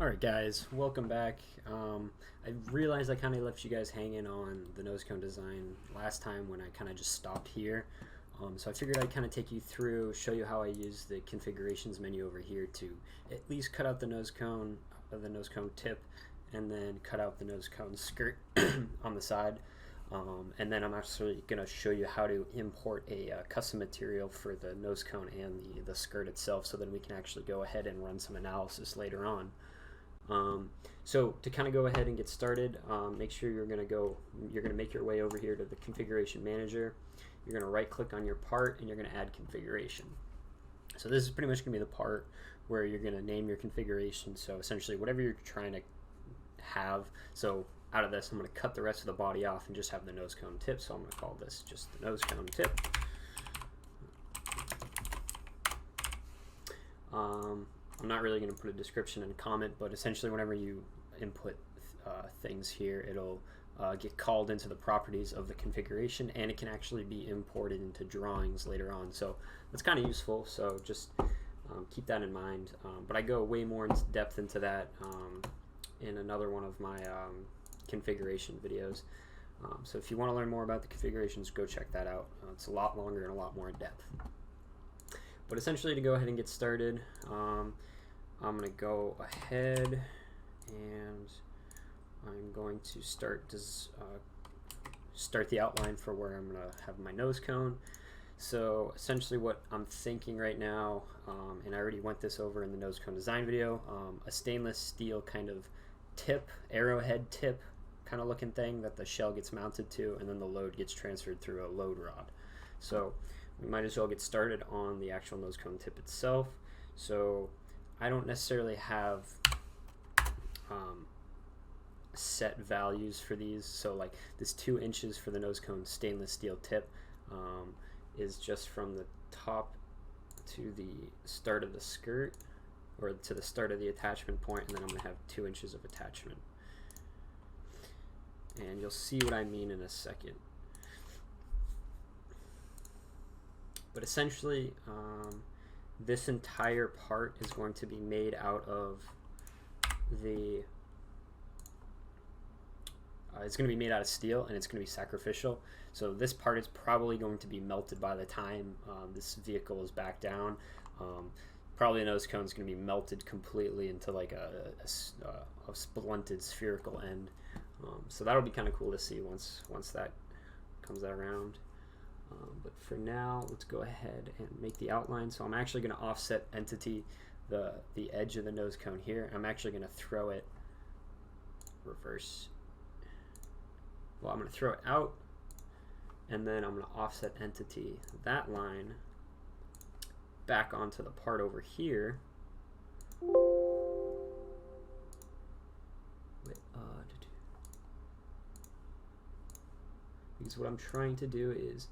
Alright guys, welcome back. I realized I kind of left you guys hanging on the Nosecone design last time when I kind of just stopped here. So I figured I'd kind of take you through, show you how I use the configurations menu over here to at least cut out the Nosecone tip, and then cut out the Nosecone skirt on the side. And then I'm actually going to show you how to import a custom material for the Nosecone and the skirt itself, so then we can actually go ahead and run some analysis later on. So to kind of go ahead and get started, make sure you're going to make your way over here to the configuration manager. You're going to right click on your part and you're going to add configuration. So this is pretty much going to be the part where you're going to name your configuration. So essentially whatever you're trying to have. So out of this I'm going to cut the rest of the body off and just have the Nosecone tip. So I'm going to call this just the Nosecone tip. I'm not really going to put a description and a comment, but essentially whenever you input things here, it'll get called into the properties of the configuration, and it can actually be imported into drawings later on. So that's kind of useful, so just keep that in mind. But I go way more in depth into that in another one of my configuration videos. So if you want to learn more about the configurations, go check that out. It's a lot longer and a lot more in depth. But essentially, to go ahead and get started, I'm going to go ahead and I'm going to start the outline for where I'm going to have my Nosecone. So essentially what I'm thinking right now, and I already went this over in the Nosecone design video, a stainless steel kind of tip, arrowhead tip kind of looking thing that the shell gets mounted to, and then the load gets transferred through a load rod. So we might as well get started on the actual Nosecone tip itself. So I don't necessarily have set values for these. So like this 2 inches for the Nosecone stainless steel tip is just from the top to the start of the skirt, or to the start of the attachment point, and then I'm going to have 2 inches of attachment. And you'll see what I mean in a second. But essentially, this entire part is going to be made out of the it's going to be made out of steel, and it's going to be sacrificial. So this part is probably going to be melted by the time this vehicle is back down. Probably the Nosecone is going to be melted completely into like a splinted spherical end. So that'll be kind of cool to see once that comes around. But for now, let's go ahead and make the outline. So I'm actually going to offset entity the edge of the Nosecone here. I'm actually going to throw it reverse. Well, I'm going to throw it out, and then I'm going to offset entity that line back onto the part over here. Because what I'm trying to do is,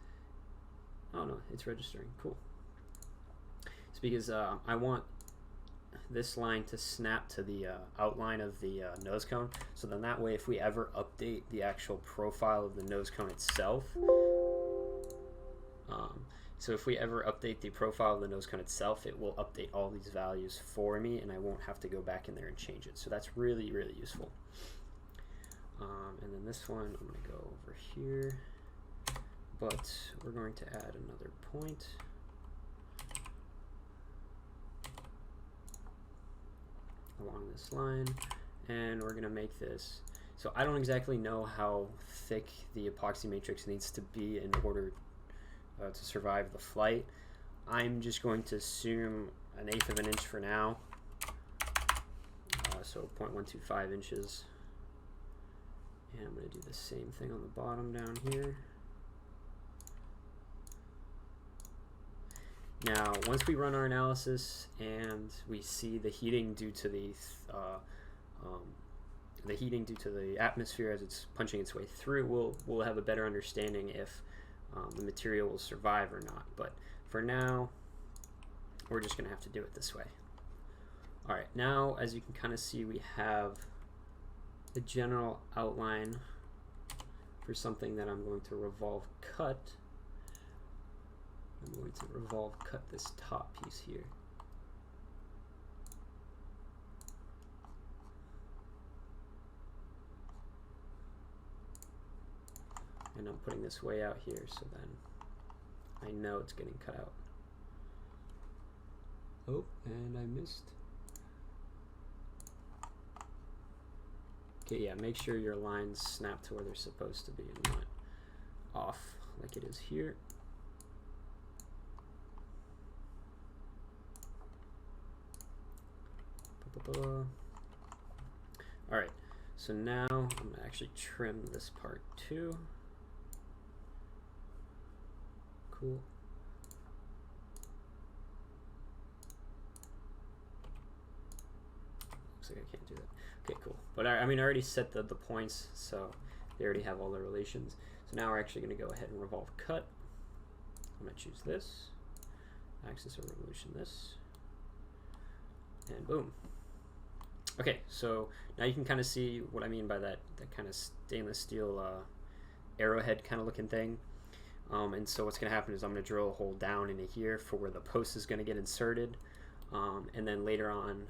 oh no, it's registering, cool. It's because I want this line to snap to the outline of the Nosecone, so then that way if we ever update the actual profile of the Nosecone itself, so if we ever update the profile of the Nosecone itself, it will update all these values for me, and I won't have to go back in there and change it. So that's really, really useful. And then this one, I'm going to go over here, but we're going to add another point. Along this line, and we're going to make this. So I don't exactly know how thick the epoxy matrix needs to be in order to survive the flight. I'm just going to assume 1/8 of an inch for now, so 0.125 inches. And I'm going to do the same thing on the bottom down here. Now, once we run our analysis and we see the heating due to the atmosphere as it's punching its way through, we'll have a better understanding if the material will survive or not. But for now, we're just going to have to do it this way. All right, now as you can kind of see, we have the general outline for something that I'm going to revolve cut. I'm going to revolve cut this top piece here. I'm putting this way out here, so then I know it's getting cut out. Oh, and I missed. Okay, yeah, make sure your lines snap to where they're supposed to be and not off like it is here. Alright, so now I'm going to actually trim this part too. Cool. Looks like I can't do that. Okay, cool. But I mean, I already set the points, so they already have all the relations. So now we're actually going to go ahead and revolve cut. I'm going to choose this, axis of revolution this, and boom. Okay, so now you can kind of see what I mean by that kind of stainless steel arrowhead kind of looking thing. And so what's going to happen is I'm going to drill a hole down into here for where the post is going to get inserted. And then later on,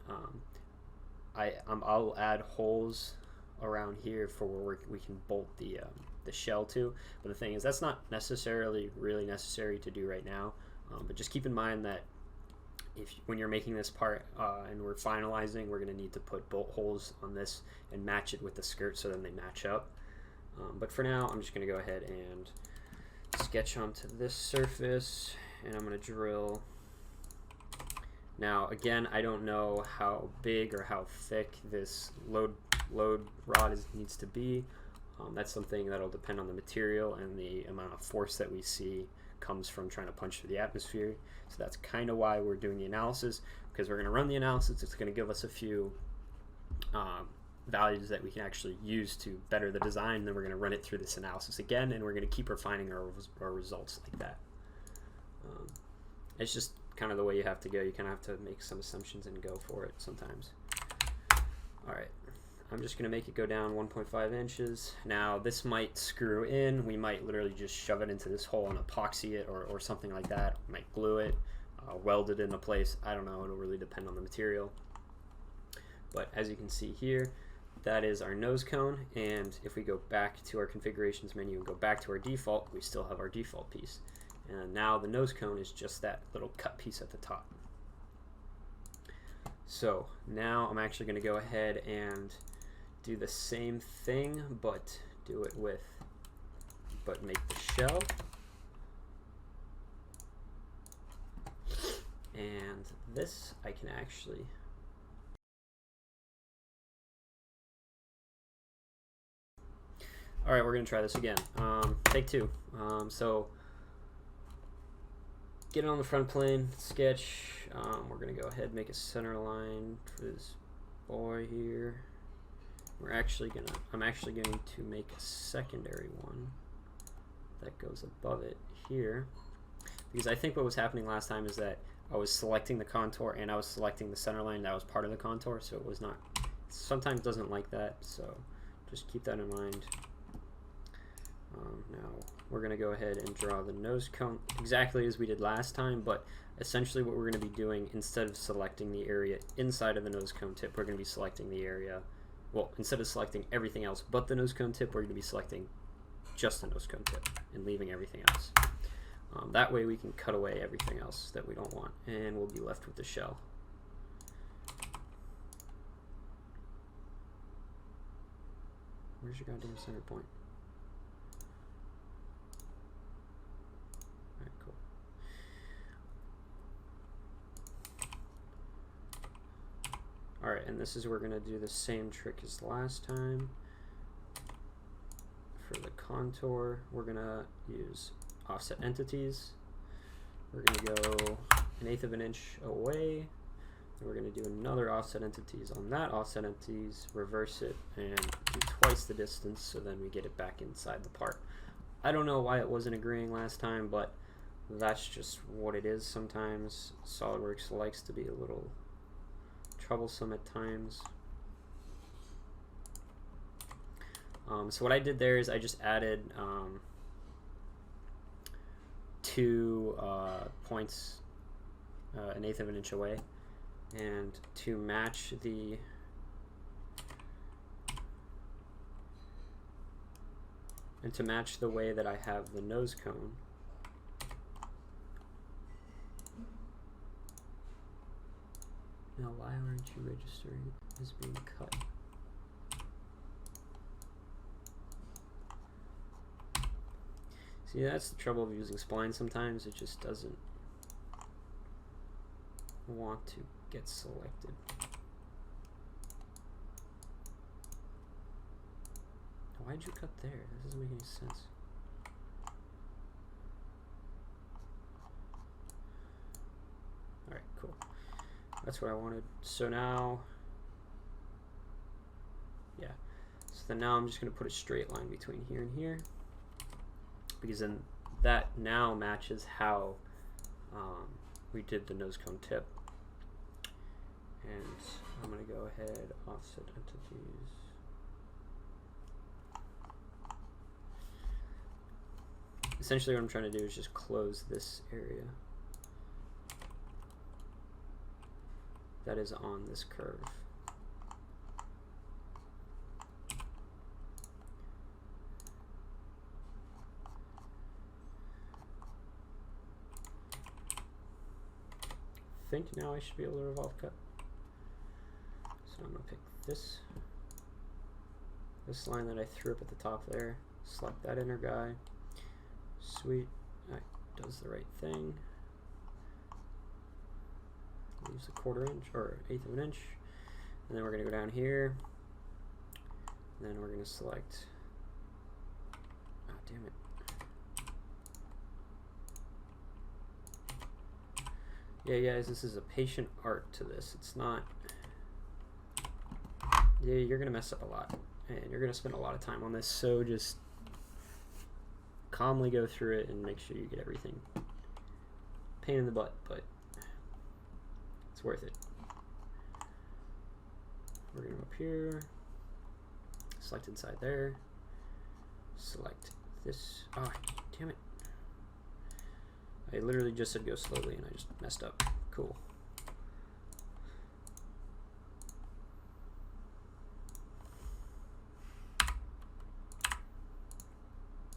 I'll add holes around here for where we can bolt the shell to. But the thing is, that's not necessarily really necessary to do right now. But just keep in mind that when you're making this part and we're finalizing, we're going to need to put bolt holes on this and match it with the skirt so then they match up. But for now, I'm just going to go ahead and sketch onto this surface, and I'm going to drill. Now again, I don't know how big or how thick this load rod needs to be. That's something that'll depend on the material and the amount of force that we see comes from trying to punch through the atmosphere. So that's kind of why we're doing the analysis, because we're going to run the analysis. It's going to give us a few values that we can actually use to better the design. Then we're going to run it through this analysis again, and we're going to keep refining our results like that. It's just kind of the way you have to go. You kind of have to make some assumptions and go for it sometimes. All right, I'm just going to make it go down 1.5 inches. Now this might screw in. We might literally just shove it into this hole and epoxy it or something like that. Might glue it, weld it into place. I don't know. It'll really depend on the material. But as you can see here, that is our nose cone, and if we go back to our configurations menu and go back to our default, we still have our default piece. And now the nose cone is just that little cut piece at the top. So now I'm actually going to go ahead and do the same thing, but do it with, make the shell. And this I can actually All right, we're going to try this again. Take two. So get it on the front plane, sketch. We're going to go ahead and make a center line for this boy here. I'm actually going to make a secondary one that goes above it here, because I think what was happening last time is that I was selecting the contour and I was selecting the center line that was part of the contour, so it was not, sometimes doesn't like that, so just keep that in mind. Now we're going to go ahead and draw the nose cone exactly as we did last time, but essentially what we're going to be doing, instead of selecting the area inside of the nose cone tip, we're going to be selecting the area, well, instead of selecting everything else but the nose cone tip, we're going to be selecting just the nose cone tip and leaving everything else. That way we can cut away everything else that we don't want, and we'll be left with the shell. Where's your goddamn center point? Alright, cool. Alright, and this is where we're going to do the same trick as last time. For the contour, we're going to use offset entities. We're going to go 1/8 of an inch away. And we're going to do another offset entities on that offset entities, reverse it, and do twice the distance, so then we get it back inside the part. I don't know why it wasn't agreeing last time, but that's just what it is sometimes. SolidWorks likes to be a little troublesome at times. So what I did there is I just added 2 points 1/8 of an inch away, and to match the And to match the way that I have the nose cone, now why aren't you registering as being cut? See, that's the trouble of using spline sometimes. It just doesn't want to get selected. Why'd you cut there? This doesn't make any sense. Alright, cool. That's what I wanted. So now, yeah. So then now I'm just going to put a straight line between here and here, because then that now matches how we did the nose cone tip. And I'm going to go ahead, offset entities. Essentially what I'm trying to do is just close this area that is on this curve. I think now I should be able to revolve cut. So I'm going to pick this line that I threw up at the top there, select that inner guy. Sweet, that does the right thing. Use a 1/4 inch or 1/8 of an inch, and then we're going to go down here, and then we're going to select, oh damn it, yeah guys, this is a patient art to this. It's not, yeah, you're going to mess up a lot, and you're going to spend a lot of time on this, so just calmly go through it and make sure you get everything. Pain in the butt, but it's worth it. We're going to go up here, select inside there, select this. Oh, damn it. I literally just said go slowly and I just messed up. Cool.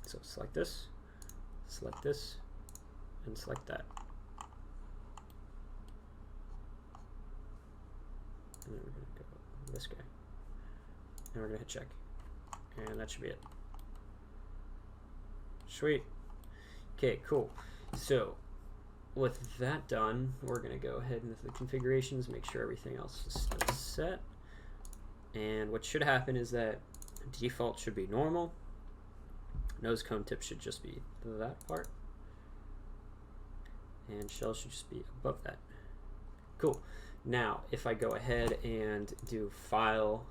So select this, and select that. And then we're going to go this guy. And we're going to hit check. And that should be it. Sweet. Okay, cool. So with that done, we're going to go ahead into the configurations, make sure everything else is still set. And what should happen is that default should be normal. Nose cone tip should just be that part, and shell should just be above that. Cool. Now if I go ahead and do file,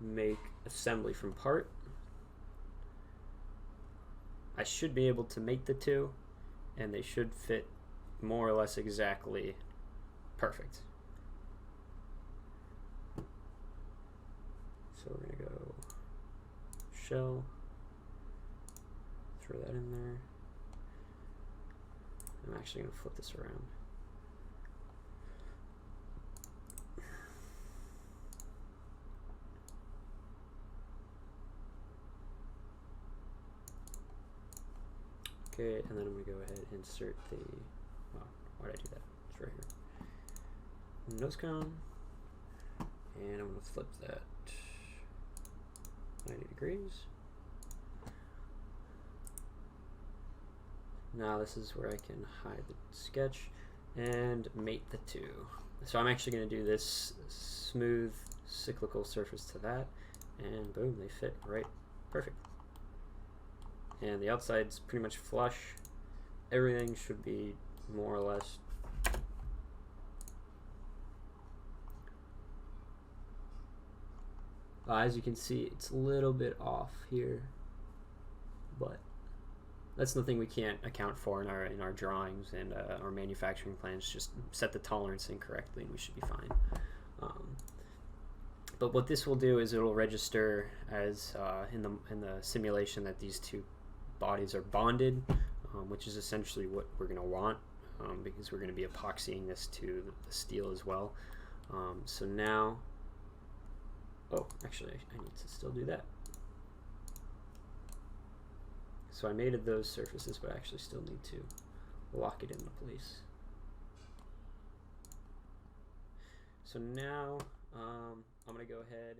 make assembly from part, I should be able to make the two, and they should fit more or less exactly perfect. So we're going to go shell, throw that in there. I'm actually going to flip this around. Okay, and then I'm going to go ahead and insert the, well, why did I do that? It's right here. Nose cone, and I'm going to flip that 90 degrees. Now this is where I can hide the sketch and mate the two. So I'm actually going to do this smooth cyclical surface to that, and boom, they fit right perfect. And the outside's pretty much flush. Everything should be more or less as you can see, it's a little bit off here, but that's nothing we can't account for in our drawings and our manufacturing plans. Just set the tolerance incorrectly and we should be fine. But what this will do is it'll register as in the simulation that these two bodies are bonded, which is essentially what we're going to want, because we're going to be epoxying this to the steel as well. So now, oh, actually I need to still do that. So I mated those surfaces, but I actually still need to lock it into place. So now I'm going to go ahead